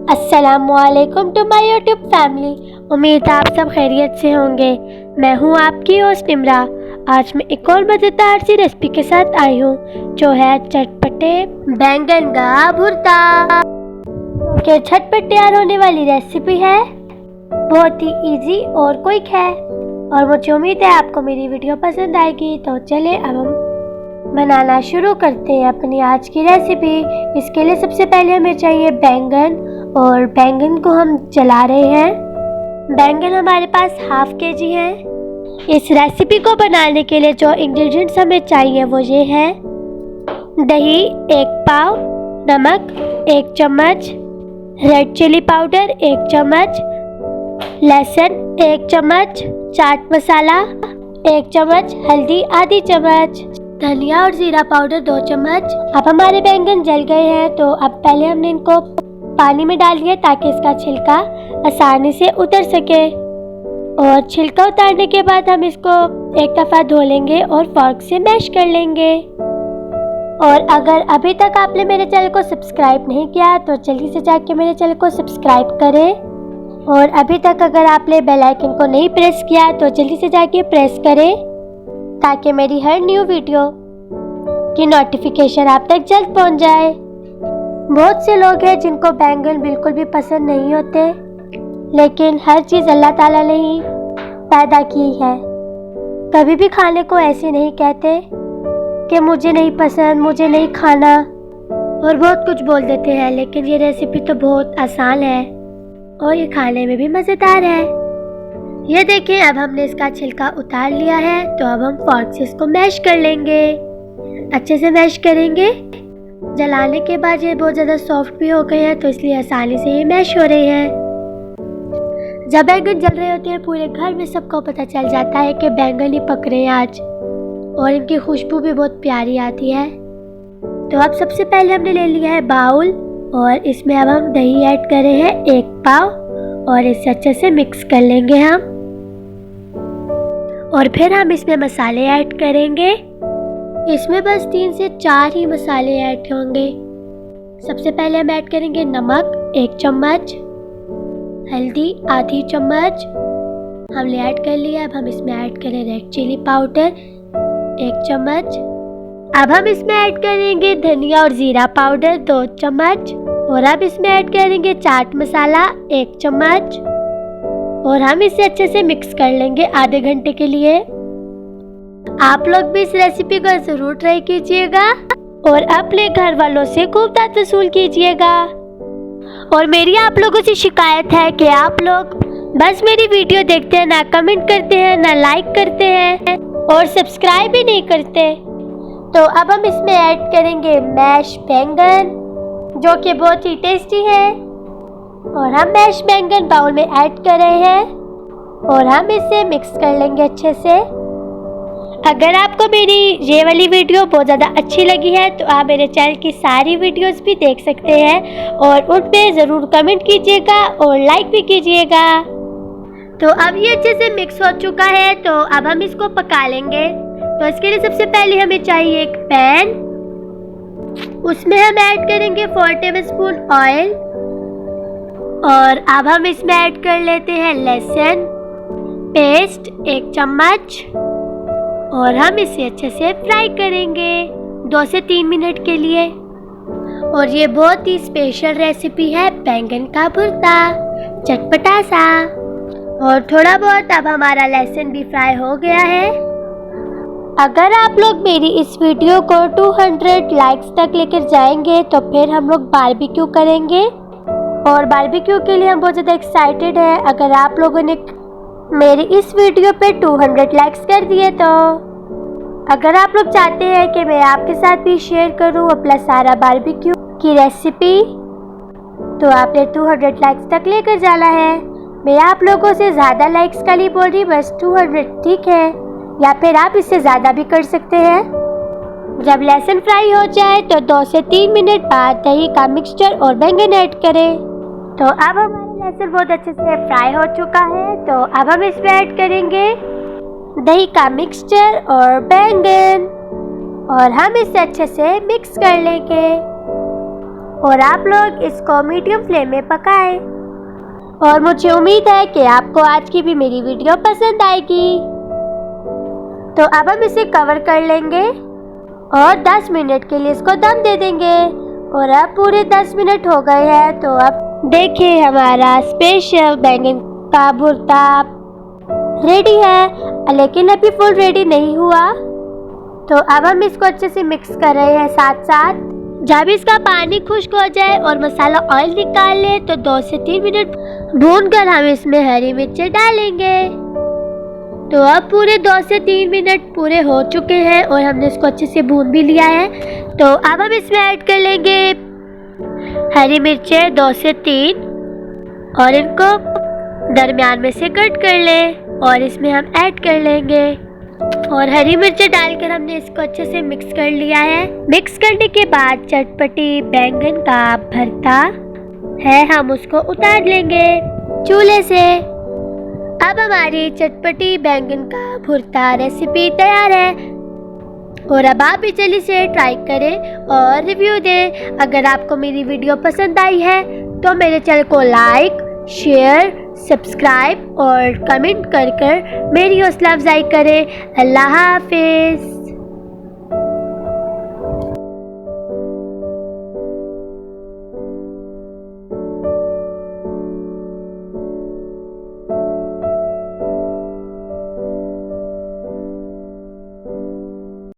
अस्सलामुअलैकुम to my YouTube family. उम्मीद है आप सब खैरियत से होंगे। मैं हूं आपकी होस्ट निम्रा। आज मैं एक और मज़ेदार सी रेसिपी के साथ आई हूं जो है चटपटे बैंगन का भुर्ता। ये झटपट तैयार होने वाली रेसिपी है, बहुत ही इजी और क्विक है और मुझे उम्मीद है आपको मेरी वीडियो पसंद आएगी। तो चले अब हम बनाना शुरू करते हैं अपनी आज की रेसिपी। इसके लिए सबसे पहले हमें चाहिए बैंगन और बैंगन को हम जला रहे हैं। बैंगन हमारे पास हाफ केजी है। इस रेसिपी को बनाने के लिए जो इंग्रेडिएंट्स हमें चाहिए वो ये है: दही 1 पाव, नमक 1 चम्मच, रेड चिली पाउडर 1 चम्मच, लहसुन 1 चम्मच, चाट मसाला 1 चम्मच, हल्दी आधी चम्मच, धनिया और जीरा पाउडर 2 चम्मच। अब हमारे बैंगन जल गए हैं तो अब पहले हमने इनको पानी में डाल दिया ताकि इसका छिलका आसानी से उतर सके। और छिलका उतारने के बाद हम इसको एक दफ़ा धो लेंगे और फोर्क से मैश कर लेंगे। और अगर अभी तक आपने मेरे चैनल को सब्सक्राइब नहीं किया तो जल्दी से जाके मेरे चैनल को सब्सक्राइब करें। और अभी तक अगर आपने बेल आइकन को नहीं प्रेस किया तो जल्दी से जाके प्रेस करें ताकि मेरी हर न्यू वीडियो की नोटिफिकेशन आप तक जल्द पहुंच जाए। बहुत से लोग हैं जिनको बैंगन बिल्कुल भी पसंद नहीं होते, लेकिन हर चीज़ अल्लाह ताला ने ही पैदा की है। कभी भी खाने को ऐसे नहीं कहते कि मुझे नहीं पसंद, मुझे नहीं खाना, और बहुत कुछ बोल देते हैं। लेकिन ये रेसिपी तो बहुत आसान है और ये खाने में भी मज़ेदार है। ये देखें, अब हमने इसका छिलका उतार लिया है तो अब हम फोर्क से इसको मैश कर लेंगे। अच्छे से मैश करेंगे। जलाने के बाद ये बहुत ज़्यादा सॉफ्ट भी हो गए हैं तो इसलिए आसानी से ये मैश हो रहे हैं। जब बैंगन जल रहे होते हैं पूरे घर में सबको पता चल जाता है कि बैंगन ही पक रहे हैं आज, और इनकी खुशबू भी बहुत प्यारी आती है। तो अब सबसे पहले हमने ले लिया है बाउल और इसमें अब हम दही ऐड कर रहे हैं 1 पाव और इसे अच्छे से मिक्स कर लेंगे हम। और फिर हम इसमें मसाले ऐड करेंगे। इसमें बस 3 से 4 ही मसाले ऐड होंगे। सबसे पहले हम ऐड करेंगे नमक 1 चम्मच, हल्दी आधी चम्मच हमने ऐड कर लिया। अब हम इसमें ऐड करें रेड चिली पाउडर 1 चम्मच। अब हम इसमें ऐड करेंगे धनिया और जीरा पाउडर 2 चम्मच। और अब इसमें ऐड करेंगे चाट मसाला 1 चम्मच और हम इसे अच्छे से मिक्स कर लेंगे आधे घंटे के लिए। आप लोग भी इस रेसिपी को ज़रूर ट्राई कीजिएगा और अपने घर वालों से खूब दाद वसूल कीजिएगा। और मेरी आप लोगों से शिकायत है कि आप लोग बस मेरी वीडियो देखते हैं, ना कमेंट करते हैं, ना लाइक करते हैं और सब्सक्राइब भी नहीं करते। तो अब हम इसमें ऐड करेंगे मैश बैंगन जो कि बहुत ही टेस्टी है। और हम मैश बैंगन बाउल में ऐड कर रहे हैं और हम इसे मिक्स कर लेंगे अच्छे से। अगर आपको मेरी ये वाली वीडियो बहुत ज़्यादा अच्छी लगी है तो आप मेरे चैनल की सारी वीडियोस भी देख सकते हैं और उन पे ज़रूर कमेंट कीजिएगा और लाइक भी कीजिएगा। तो अब ये अच्छे से मिक्स हो चुका है तो अब हम इसको पका लेंगे। तो इसके लिए सबसे पहले हमें चाहिए एक पैन, उसमें हम ऐड करेंगे 4 टेबलस्पून ऑयल। और अब हम इसमें ऐड कर लेते हैं लहसुन पेस्ट 1 चम्मच और हम इसे अच्छे से फ्राई करेंगे 2 से 3 मिनट के लिए। और ये बहुत ही स्पेशल रेसिपी है बैंगन का भुर्ता, चटपटा सा। और थोड़ा बहुत अब हमारा लहसुन भी फ्राई हो गया है। अगर आप लोग मेरी इस वीडियो को 200 लाइक्स तक लेकर जाएंगे तो फिर हम लोग बारबेक्यू करेंगे। और बारबेक्यू के लिए हम बहुत ज़्यादा एक्साइटेड हैं। अगर आप लोगों ने मेरी इस वीडियो पे 200 लाइक्स कर दिए तो अगर आप लोग चाहते हैं कि मैं आपके साथ भी शेयर करूं अपना सारा बारबेक्यू की रेसिपी तो आपने 200 लाइक्स तक लेकर जाना है। मैं आप लोगों से ज़्यादा लाइक्स का नहीं बोल रही, बस 200 ठीक है, या फिर आप इससे ज़्यादा भी कर सकते हैं। जब लहसुन फ्राई हो जाए तो 2 से 3 मिनट बाद दही का मिक्सचर और बैंगन ऐड करें। तो अब हमारा लहसुन बहुत अच्छे से फ्राई हो चुका है तो अब हम इसमें ऐड करेंगे दही का मिक्सचर और बैंगन और हम इसे अच्छे से मिक्स कर लेंगे। और आप लोग इसको मीडियम फ्लेम में पकाएं। और मुझे उम्मीद है कि आपको आज की भी मेरी वीडियो पसंद आएगी। तो अब हम इसे कवर कर लेंगे और 10 मिनट के लिए इसको दम दे देंगे। और अब पूरे 10 मिनट हो गए हैं। तो अब देखिए हमारा स्पेशल बैंगन का भुर्ता रेडी है, लेकिन अभी फुल रेडी नहीं हुआ। तो अब हम इसको अच्छे से मिक्स कर रहे हैं साथ साथ। जब इसका पानी खुश्क हो जाए और मसाला ऑयल निकाल ले तो 2 से 3 मिनट भूनकर हम इसमें हरी मिर्चें डालेंगे। तो अब पूरे 2 से 3 मिनट पूरे हो चुके हैं और हमने इसको अच्छे से भून भी लिया है। तो अब हम इसमें ऐड कर लेंगे हरी मिर्चें 2 से 3 और इनको दरमियान में से कट कर लें और इसमें हम ऐड कर लेंगे। और हरी मिर्चें डालकर हमने इसको अच्छे से मिक्स कर लिया है। मिक्स करने के बाद चटपटी बैंगन का भरता है, हम उसको उतार लेंगे चूल्हे से। अब हमारी चटपटी बैंगन का भुर्ता रेसिपी तैयार है। और अब आप भी जल्दी से ट्राई करें और रिव्यू दें। अगर आपको मेरी वीडियो पसंद आई है तो मेरे चैनल को लाइक, शेयर, सब्सक्राइब और कमेंट कर मेरी हौसला अफजाई करें। अल्लाह हाफिज़।